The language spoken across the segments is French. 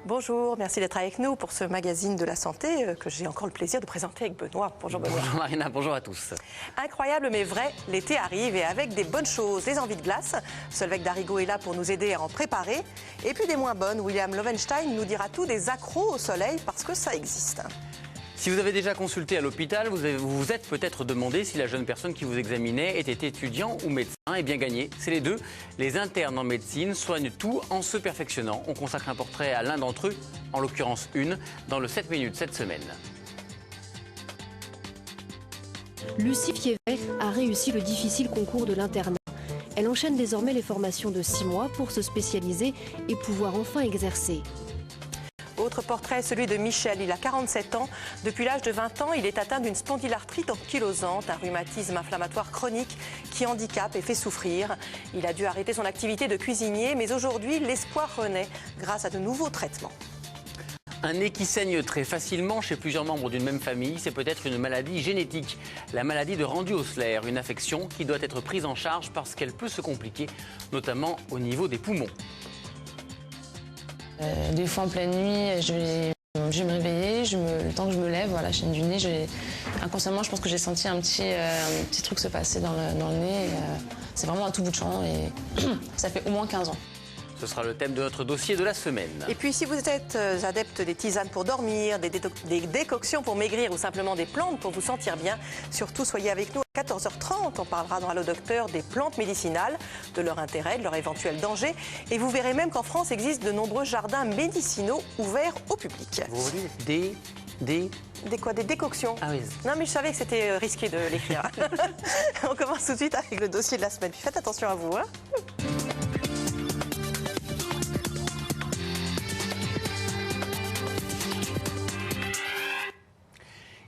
Bonjour, merci d'être avec nous pour ce magazine de la santé que j'ai encore le plaisir de présenter avec Benoît. Bonjour Benoît. Bonjour Marina, bonjour à tous. Incroyable mais vrai, l'été arrive et avec des bonnes choses, les envies de glace. Solveig Darigo est là pour nous aider à en préparer. Et puis des moins bonnes, William Lovenstein nous dira tout des accros au soleil parce que ça existe. Si vous avez déjà consulté à l'hôpital, vous vous êtes peut-être demandé si la jeune personne qui vous examinait était étudiant ou médecin. Et bien gagné, c'est les deux. Les internes en médecine soignent tout en se perfectionnant. On consacre un portrait à l'un d'entre eux, en l'occurrence une, dans le 7 minutes cette semaine. Lucie Fievet a réussi le difficile concours de l'internat. Elle enchaîne désormais les formations de 6 mois pour se spécialiser et pouvoir enfin exercer. Autre portrait, celui de Michel. Il a 47 ans. Depuis l'âge de 20 ans, il est atteint d'une spondylarthrite ankylosante, un rhumatisme inflammatoire chronique qui handicape et fait souffrir. Il a dû arrêter son activité de cuisinier, mais aujourd'hui, l'espoir renaît grâce à de nouveaux traitements. Un nez qui saigne très facilement chez plusieurs membres d'une même famille, c'est peut-être une maladie génétique. La maladie de Rendu-Osler, une affection qui doit être prise en charge parce qu'elle peut se compliquer, notamment au niveau des poumons. Des fois en pleine nuit, je vais me réveiller, le temps que je me lève, voilà, chaîne du nez, inconsciemment je pense que j'ai senti un petit truc se passer dans le nez. C'est vraiment un tout bout de champ et ça fait au moins 15 ans. Ce sera le thème de notre dossier de la semaine. Et puis si vous êtes adepte des tisanes pour dormir, des décoctions pour maigrir ou simplement des plantes pour vous sentir bien, surtout soyez avec nous à 14h30. On parlera dans Allo Docteur des plantes médicinales, de leur intérêt, de leur éventuel danger. Et vous verrez même qu'en France existe de nombreux jardins médicinaux ouverts au public. Vous voulez Des quoi? Des décoctions? Ah oui. Non mais je savais que c'était risqué de l'écrire. On commence tout de suite avec le dossier de la semaine. Puis faites attention à vous. Hein.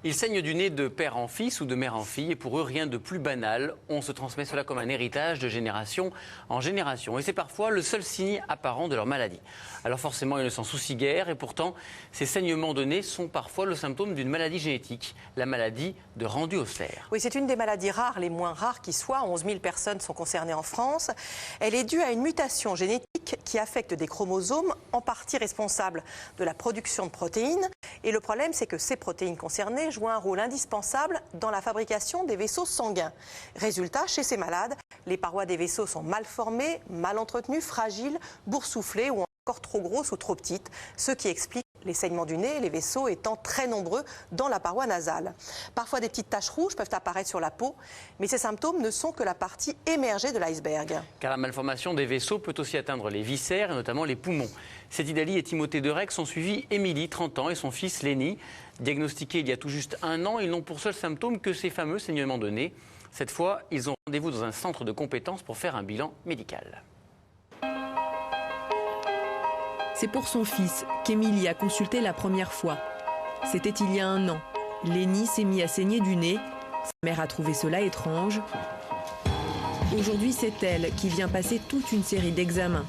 Ils saignent du nez de père en fils ou de mère en fille et pour eux rien de plus banal. On se transmet cela comme un héritage de génération en génération et c'est parfois le seul signe apparent de leur maladie. Alors forcément ils ne s'en soucient guère et pourtant ces saignements de nez sont parfois le symptôme d'une maladie génétique, la maladie de Rendu-Osler. Oui, c'est une des maladies rares, les moins rares qui soient. 11 000 personnes sont concernées en France. Elle est due à une mutation génétique qui affecte des chromosomes en partie responsables de la production de protéines. Et le problème, c'est que ces protéines concernées jouent un rôle indispensable dans la fabrication des vaisseaux sanguins. Résultat, chez ces malades, les parois des vaisseaux sont mal formées, mal entretenues, fragiles, boursouflées ou encore trop grosses ou trop petites, ce qui explique les saignements du nez, les vaisseaux étant très nombreux dans la paroi nasale. Parfois, des petites taches rouges peuvent apparaître sur la peau, mais ces symptômes ne sont que la partie émergée de l'iceberg. Car la malformation des vaisseaux peut aussi atteindre les viscères et notamment les poumons. Cétidali et Timothée Derec sont suivis Émilie, 30 ans, et son fils Léni. Diagnostiqués il y a tout juste 1 an, ils n'ont pour seul symptôme que ces fameux saignements de nez. Cette fois, ils ont rendez-vous dans un centre de compétences pour faire un bilan médical. C'est pour son fils qu'Émilie a consulté la première fois. C'était il y a 1 an. Léni s'est mis à saigner du nez. Sa mère a trouvé cela étrange. Aujourd'hui, c'est elle qui vient passer toute une série d'examens.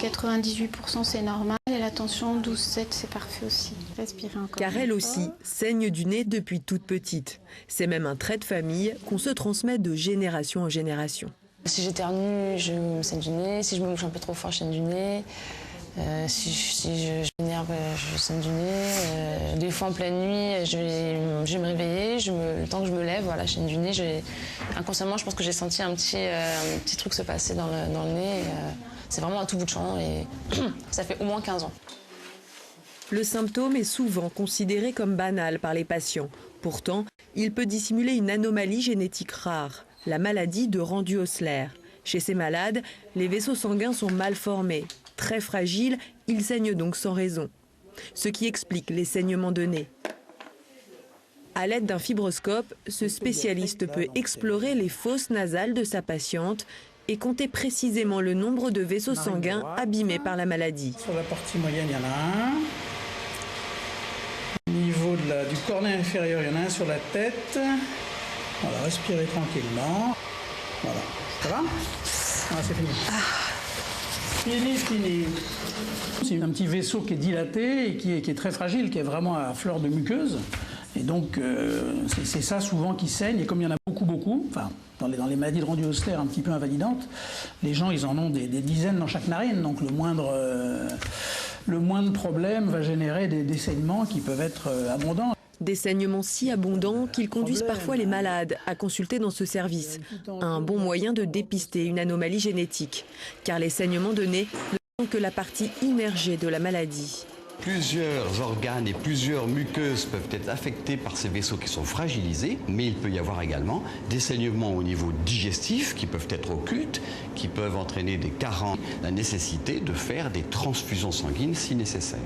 98% c'est normal et la tension 12,7 c'est parfait aussi. Respirez encore. Car elle aussi saigne du nez depuis toute petite. C'est même un trait de famille qu'on se transmet de génération en génération. Si j'éternue, je me saigne du nez. Si je me mouche un peu trop fort, je saigne du nez. Si je m'énerve, je saigne du nez. Des fois en pleine nuit, je vais me réveiller, le temps que je me lève, voilà, je saigne du nez. Inconsciemment, je pense que j'ai senti un petit truc se passer dans le nez. C'est vraiment un tout bout de champ et ça fait au moins 15 ans. Le symptôme est souvent considéré comme banal par les patients. Pourtant, il peut dissimuler une anomalie génétique rare, la maladie de Rendu-Osler. Chez ces malades, les vaisseaux sanguins sont mal formés. Très fragiles, ils saignent donc sans raison. Ce qui explique les saignements de nez. À l'aide d'un fibroscope, ce spécialiste peut explorer les fosses nasales de sa patiente et compter précisément le nombre de vaisseaux sanguins abîmés par la maladie. Sur la partie moyenne, il y en a un. Au niveau du cornet inférieur, il y en a un sur la tête. Voilà, respirez tranquillement. Voilà, ça va? Voilà, c'est fini. Fini. C'est un petit vaisseau qui est dilaté et qui est très fragile, qui est vraiment à fleur de muqueuse. Et donc, c'est ça souvent qui saigne. Et comme il y en a beaucoup, beaucoup. Enfin, dans les maladies de rendu oculaire un petit peu invalidantes, les gens, ils en ont des dizaines dans chaque narine. Donc le moindre problème va générer des saignements qui peuvent être abondants. Des saignements si abondants qu'ils conduisent parfois les malades à consulter dans ce service. Un bon moyen de dépister une anomalie génétique, car les saignements de nez ne sont que la partie immergée de la maladie. Plusieurs organes et plusieurs muqueuses peuvent être affectés par ces vaisseaux qui sont fragilisés, mais il peut y avoir également des saignements au niveau digestif qui peuvent être occultes, qui peuvent entraîner des carences, la nécessité de faire des transfusions sanguines si nécessaire.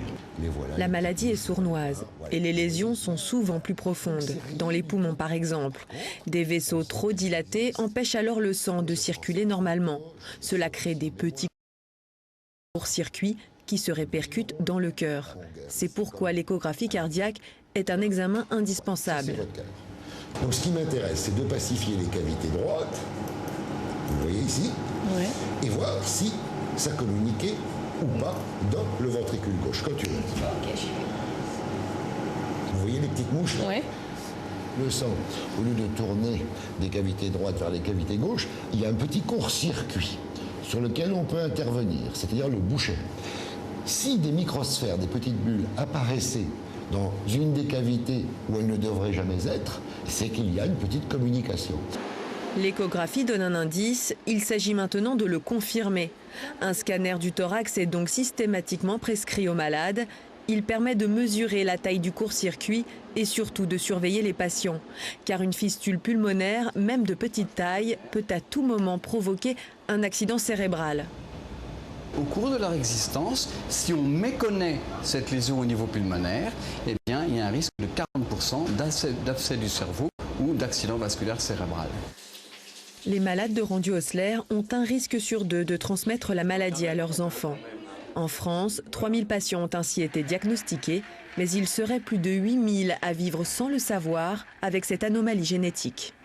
La maladie est sournoise et les lésions sont souvent plus profondes, dans les poumons par exemple. Des vaisseaux trop dilatés empêchent alors le sang de circuler normalement. Cela crée des petits courts-circuits qui se répercutent dans le cœur. C'est pourquoi l'échographie cardiaque est un examen indispensable. Donc ce qui m'intéresse, c'est de pacifier les cavités droites, vous voyez ici, et voir si ça communiquait ou pas dans le ventricule gauche, quand tu veux. Vous voyez les petites mouches là ? Le sang, au lieu de tourner des cavités droites vers les cavités gauches, il y a un petit court-circuit sur lequel on peut intervenir, c'est-à-dire le boucher. Si des microsphères, des petites bulles apparaissaient dans une des cavités où elles ne devraient jamais être, c'est qu'il y a une petite communication. L'échographie donne un indice, il s'agit maintenant de le confirmer. Un scanner du thorax est donc systématiquement prescrit aux malades. Il permet de mesurer la taille du court-circuit et surtout de surveiller les patients. Car une fistule pulmonaire, même de petite taille, peut à tout moment provoquer un accident cérébral. Au cours de leur existence, si on méconnaît cette lésion au niveau pulmonaire, eh bien, il y a un risque de 40% d'abcès du cerveau ou d'accident vasculaire cérébral. Les malades de rendu oculaire ont un risque sur 2 de transmettre la maladie à leurs enfants. En France, 3000 patients ont ainsi été diagnostiqués, mais il serait plus de 8000 à vivre sans le savoir avec cette anomalie génétique.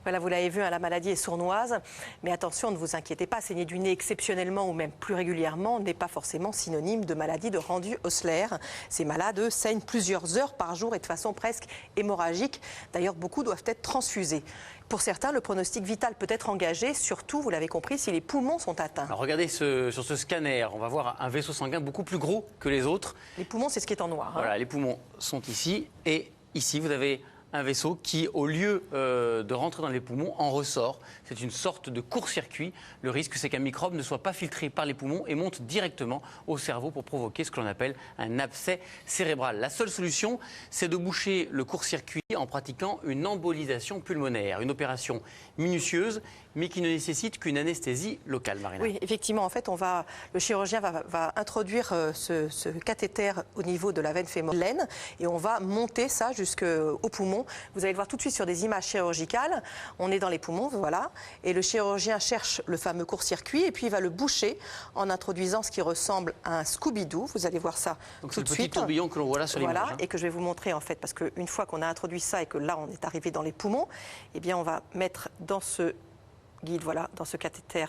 Voilà, vous l'avez vu, la maladie est sournoise, mais attention, ne vous inquiétez pas, saigner du nez exceptionnellement ou même plus régulièrement n'est pas forcément synonyme de maladie de rendu oculaire. Ces malades, eux, saignent plusieurs heures par jour et de façon presque hémorragique. D'ailleurs, beaucoup doivent être transfusés. Pour certains, le pronostic vital peut être engagé, surtout, vous l'avez compris, si les poumons sont atteints. Alors regardez sur ce scanner, on va voir un vaisseau sanguin beaucoup plus gros que les autres. Les poumons, c'est ce qui est en noir. Voilà, les poumons sont ici et ici, vous avez un vaisseau qui, au lieu de rentrer dans les poumons, en ressort. C'est une sorte de court-circuit. Le risque, c'est qu'un microbe ne soit pas filtré par les poumons et monte directement au cerveau pour provoquer ce que l'on appelle un abcès cérébral. La seule solution, c'est de boucher le court-circuit en pratiquant une embolisation pulmonaire. Une opération minutieuse, mais qui ne nécessite qu'une anesthésie locale, Marina. Oui, effectivement. En fait, le chirurgien va introduire ce cathéter au niveau de la veine fémorale et on va monter ça jusqu'au poumon. Vous allez le voir tout de suite sur des images chirurgicales. On est dans les poumons, voilà. Et le chirurgien cherche le fameux court-circuit et puis il va le boucher en introduisant ce qui ressemble à un Scooby-Doo. Vous allez voir ça tout de suite. C'est le petit tourbillon que l'on voit là sur l'image. Voilà, et que je vais vous montrer en fait, parce qu'une fois qu'on a introduit ça et que là on est arrivé dans les poumons, eh bien on va mettre dans ce guide, voilà, dans ce cathéter,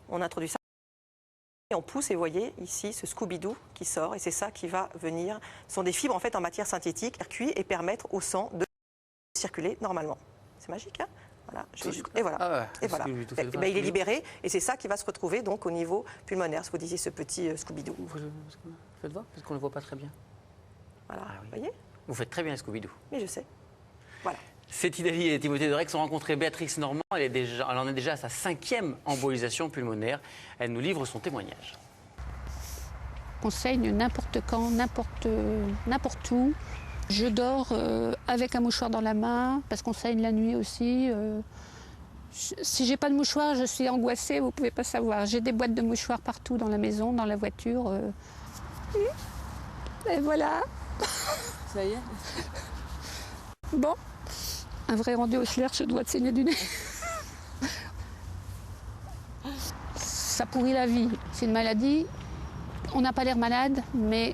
on introduit ça. Et on pousse et vous voyez ici ce Scooby-Doo qui sort et c'est ça qui va venir. Ce sont des fibres en fait en matière synthétique, et permettre au sang de circuler normalement. C'est magique, hein? Voilà, et voilà. Ah ouais, et voilà. Il est libéré et c'est ça qui va se retrouver donc au niveau pulmonaire. Ce que vous disiez, ce petit Scooby-Doo. Faites voir, parce qu'on ne le voit pas très bien. Voilà, Ah oui. vous voyez? Vous faites très bien Scooby-Doo. Mais je sais. Voilà. C'est Idali et Timothée de Rex ont rencontré Béatrice Normand. Elle en est déjà à sa 5e embolisation pulmonaire. Elle nous livre son témoignage. On saigne n'importe quand, n'importe où. Je dors avec un mouchoir dans la main, parce qu'on saigne la nuit aussi. Si j'ai pas de mouchoir, je suis angoissée, vous pouvez pas savoir. J'ai des boîtes de mouchoirs partout dans la maison, dans la voiture. Et voilà. Ça y est. Bon, un vrai rendu oculaire se doit de saigner du nez. Ça pourrit la vie. C'est une maladie. On n'a pas l'air malade, mais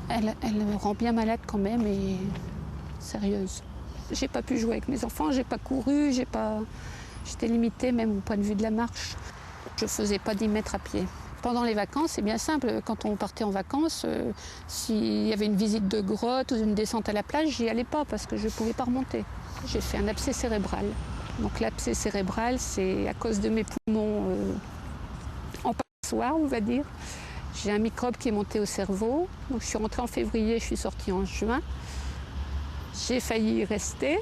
elle rend bien malade quand même et sérieuse. J'ai pas pu jouer avec mes enfants, j'ai pas couru, j'étais limitée même au point de vue de la marche. Je faisais pas 10 mètres à pied. Pendant les vacances, c'est bien simple. Quand on partait en vacances, s'il y avait une visite de grotte ou une descente à la plage, j'y allais pas parce que je ne pouvais pas remonter. J'ai fait un abcès cérébral. Donc l'abcès cérébral, c'est à cause de mes poumons en passoire, on va dire. J'ai un microbe qui est monté au cerveau. Donc je suis rentrée en février, je suis sortie en juin. J'ai failli y rester,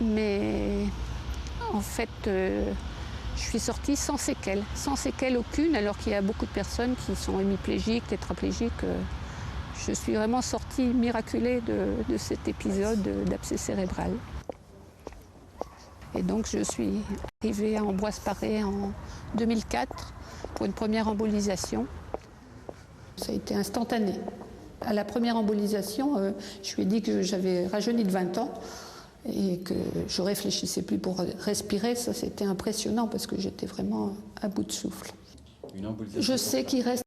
mais en fait, je suis sortie sans séquelles aucune, alors qu'il y a beaucoup de personnes qui sont hémiplégiques, tétraplégiques. Je suis vraiment sortie miraculée de cet épisode d'abcès cérébral. Et donc je suis arrivée à Ambroise-Paré en 2004 pour une première embolisation. Ça a été instantané. À la première embolisation, je lui ai dit que j'avais rajeuni de 20 ans et que je ne réfléchissais plus pour respirer. Ça, c'était impressionnant parce que j'étais vraiment à bout de souffle. Je sais qu'il reste